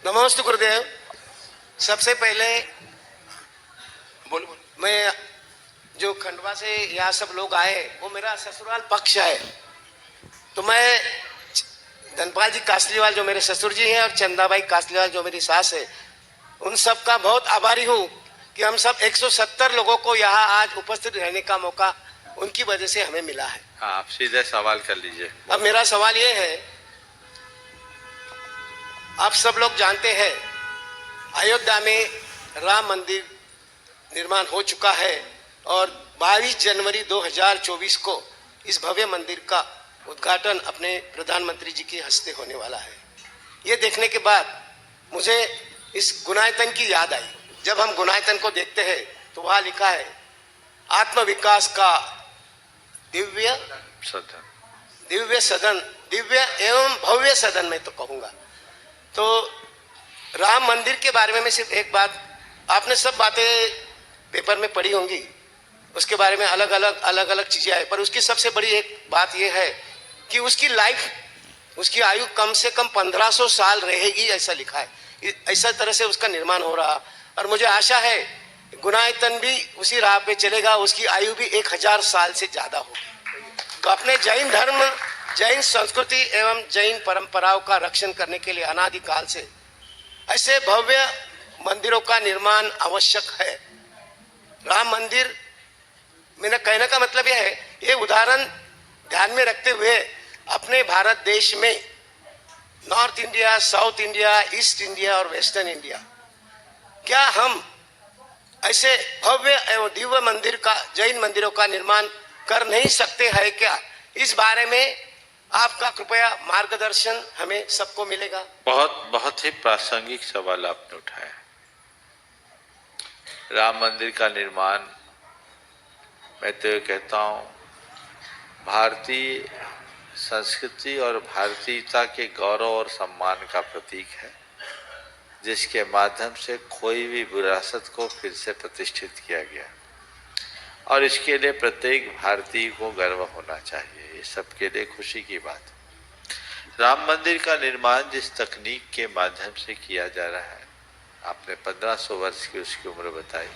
नमस्ते गुरुदेव। सबसे पहले मैं जो खंडवा से यहाँ सब लोग आए वो मेरा ससुराल पक्ष है, तो मैं धनपाल जी कासलीवाल जो मेरे ससुर जी हैं और चंदाबाई कासलीवाल जो मेरी सास है, उन सब का बहुत आभारी हूँ कि हम सब 170 लोगों को यहाँ आज उपस्थित रहने का मौका उनकी वजह से हमें मिला है। आप सीधे सवाल कर लीजिए। अब मेरा सवाल ये है, आप सब लोग जानते हैं अयोध्या में राम मंदिर निर्माण हो चुका है और 22 जनवरी 2024 को इस भव्य मंदिर का उद्घाटन अपने प्रधानमंत्री जी के हस्ते होने वाला है। ये देखने के बाद मुझे इस गुणायतन की याद आई। जब हम गुणायतन को देखते हैं तो वहाँ लिखा है आत्म विकास का दिव्य सदन, दिव्य एवं भव्य सदन मैं तो कहूँगा। तो राम मंदिर के बारे में मैं सिर्फ एक बात, आपने सब बातें पेपर में पढ़ी होंगी, उसके बारे में अलग अलग चीज़ें आई, पर उसकी सबसे बड़ी एक बात यह है कि उसकी लाइफ, उसकी आयु कम से कम 1500 साल रहेगी, ऐसा लिखा है। ऐसा तरह से उसका निर्माण हो रहा और मुझे आशा है गुणायतन भी उसी राह पे चलेगा, उसकी आयु भी 1000 साल से ज़्यादा होगी। तो अपने जैन धर्म, जैन संस्कृति एवं जैन परंपराओं का रक्षण करने के लिए अनादिकाल से ऐसे भव्य मंदिरों का निर्माण आवश्यक है। राम मंदिर, मेरा कहने का मतलब यह है, ये उदाहरण ध्यान में रखते हुए अपने भारत देश में north India, south India, east India और वेस्टर्न इंडिया, क्या हम ऐसे भव्य एवं दिव्य मंदिर का, जैन मंदिरों का निर्माण कर नहीं सकते हैं क्या? इस बारे में आपका कृपया मार्गदर्शन हमें सबको मिलेगा। बहुत ही प्रासंगिक सवाल आपने उठाया। राम मंदिर का निर्माण, मैं तो ये कहता हूँ, भारतीय संस्कृति और भारतीयता के गौरव और सम्मान का प्रतीक है, जिसके माध्यम से खोई हुई विरासत को फिर से प्रतिष्ठित किया गया और इसके लिए प्रत्येक भारतीय को गर्व होना चाहिए। ये सबके लिए खुशी की बात है। राम मंदिर का निर्माण जिस तकनीक के माध्यम से किया जा रहा है, आपने 1500 वर्ष की उसकी उम्र बताई,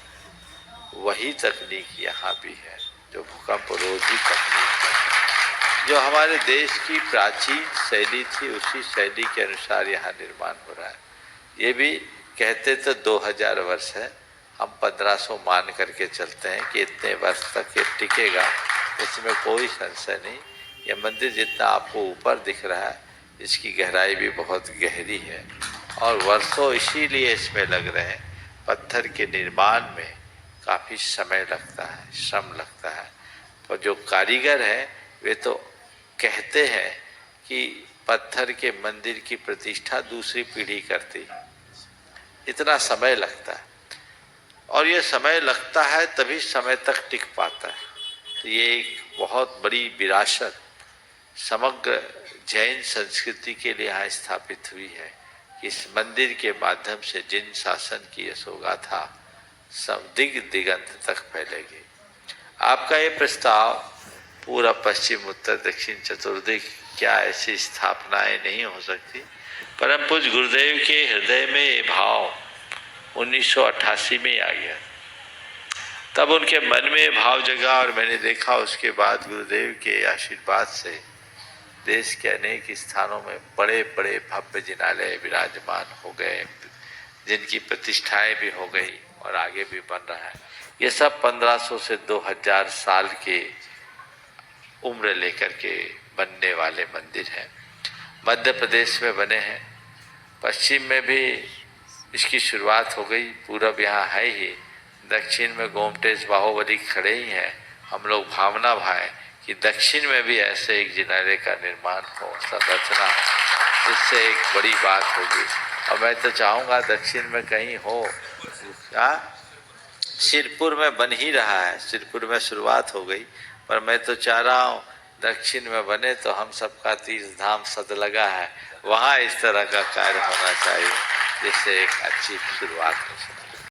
वही तकनीक यहाँ भी है, जो भूकंप रोधी तकनीक है, जो हमारे देश की प्राचीन शैली थी, उसी शैली के अनुसार यहाँ निर्माण हो रहा है। ये भी कहते तो 2000 वर्ष है, हम 1500 मान करके चलते हैं कि इतने वर्ष तक ये टिकेगा, इसमें कोई संशय नहीं। ये मंदिर जितना आपको ऊपर दिख रहा है, इसकी गहराई भी बहुत गहरी है और वर्षों इसीलिए इसमें लग रहे हैं। पत्थर के निर्माण में काफ़ी समय लगता है, श्रम लगता है, और जो कारीगर हैं वे तो कहते हैं कि पत्थर के मंदिर की प्रतिष्ठा दूसरी पीढ़ी करती, इतना समय लगता है और ये समय लगता है तभी समय तक टिक पाता है। तो ये एक बहुत बड़ी विरासत समग्र जैन संस्कृति के लिए यहाँ स्थापित हुई है। इस मंदिर के माध्यम से जिन शासन की यशोगाथा सब दिगंत तक फैलेगी। आपका ये प्रस्ताव पूरा पश्चिम उत्तर दक्षिण चतुर्दिक, क्या ऐसी स्थापनाएं नहीं हो सकती? परम पूज्य गुरुदेव के हृदय में ये भाव 1988 में आ गया, तब उनके मन में भाव जगा और मैंने देखा उसके बाद गुरुदेव के आशीर्वाद से देश के अनेक स्थानों में बड़े बड़े भव्य जिनालय विराजमान हो गए, जिनकी प्रतिष्ठाएं भी हो गई और आगे भी बन रहा है। ये सब 1500 से 2000 साल के उम्र लेकर के बनने वाले मंदिर हैं। मध्य प्रदेश में बने हैं, पश्चिम में भी इसकी शुरुआत हो गई, पूरब यहाँ है ही, दक्षिण में गोमटेश बाहुबली खड़े ही हैं। हम लोग भावना भाएं कि दक्षिण में भी ऐसे एक जिनालय का निर्माण हो, संरचना हो, जिससे एक बड़ी बात होगी। और मैं तो चाहूँगा दक्षिण में कहीं हो। सिरपुर में बन ही रहा है, सिरपुर में शुरुआत हो गई, पर मैं तो चाह रहा हूँ दक्षिण में बने तो हम सबका तीर्थ धाम सद लगा है, वहाँ इस तरह का कार्य होना चाहिए, जिससे एक अच्छी शुरुआत हो सके।